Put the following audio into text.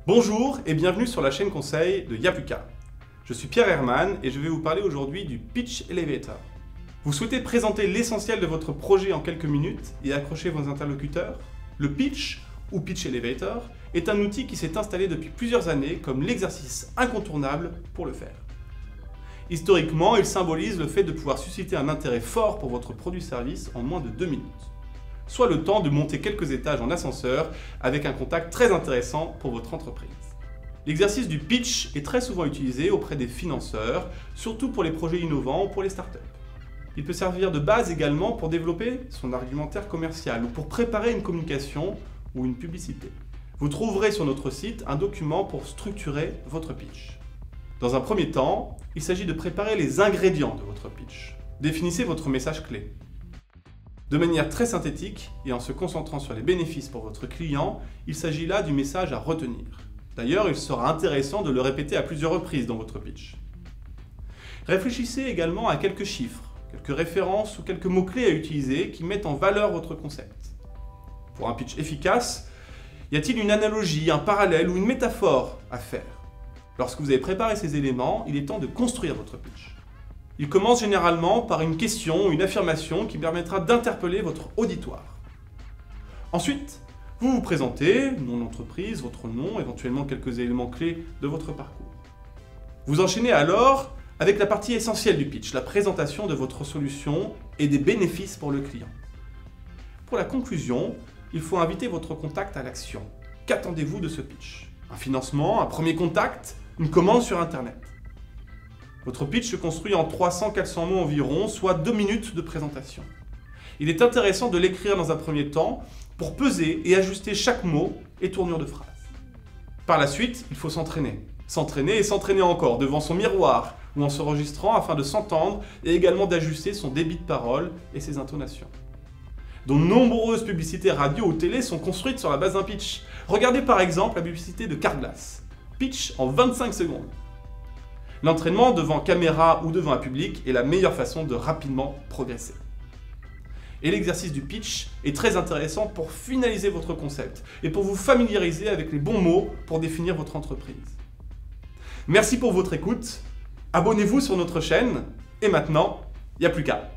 Bonjour et bienvenue sur la chaîne conseil de Yapluka. Je suis Pierre Herman et je vais vous parler aujourd'hui du Pitch Elevator. Vous souhaitez présenter l'essentiel de votre projet en quelques minutes et accrocher vos interlocuteurs? Le pitch, ou Pitch Elevator, est un outil qui s'est installé depuis plusieurs années comme l'exercice incontournable pour le faire. Historiquement, il symbolise le fait de pouvoir susciter un intérêt fort pour votre produit-service en moins de 2 minutes. Soit le temps de monter quelques étages en ascenseur avec un contact très intéressant pour votre entreprise. L'exercice du pitch est très souvent utilisé auprès des financeurs, surtout pour les projets innovants ou pour les startups. Il peut servir de base également pour développer son argumentaire commercial ou pour préparer une communication ou une publicité. Vous trouverez sur notre site un document pour structurer votre pitch. Dans un premier temps, il s'agit de préparer les ingrédients de votre pitch. Définissez votre message clé. De manière très synthétique et en se concentrant sur les bénéfices pour votre client, il s'agit là du message à retenir. D'ailleurs, il sera intéressant de le répéter à plusieurs reprises dans votre pitch. Réfléchissez également à quelques chiffres, quelques références ou quelques mots-clés à utiliser qui mettent en valeur votre concept. Pour un pitch efficace, y a-t-il une analogie, un parallèle ou une métaphore à faire? Lorsque vous avez préparé ces éléments, il est temps de construire votre pitch. Il commence généralement par une question ou une affirmation qui permettra d'interpeller votre auditoire. Ensuite, vous vous présentez, nom d'entreprise, votre nom, éventuellement quelques éléments clés de votre parcours. Vous enchaînez alors avec la partie essentielle du pitch, la présentation de votre solution et des bénéfices pour le client. Pour la conclusion, il faut inviter votre contact à l'action. Qu'attendez-vous de ce pitch? Un financement, un premier contact, une commande sur Internet. Votre pitch se construit en 300-400 mots environ, soit 2 minutes de présentation. Il est intéressant de l'écrire dans un premier temps pour peser et ajuster chaque mot et tournure de phrase. Par la suite, il faut s'entraîner. S'entraîner et s'entraîner encore devant son miroir ou en s'enregistrant afin de s'entendre et également d'ajuster son débit de parole et ses intonations. De nombreuses publicités radio ou télé sont construites sur la base d'un pitch. Regardez par exemple la publicité de Carglass. Pitch en 25 secondes. L'entraînement devant caméra ou devant un public est la meilleure façon de rapidement progresser. Et l'exercice du pitch est très intéressant pour finaliser votre concept et pour vous familiariser avec les bons mots pour définir votre entreprise. Merci pour votre écoute, abonnez-vous sur notre chaîne et maintenant, il n'y a plus qu'à.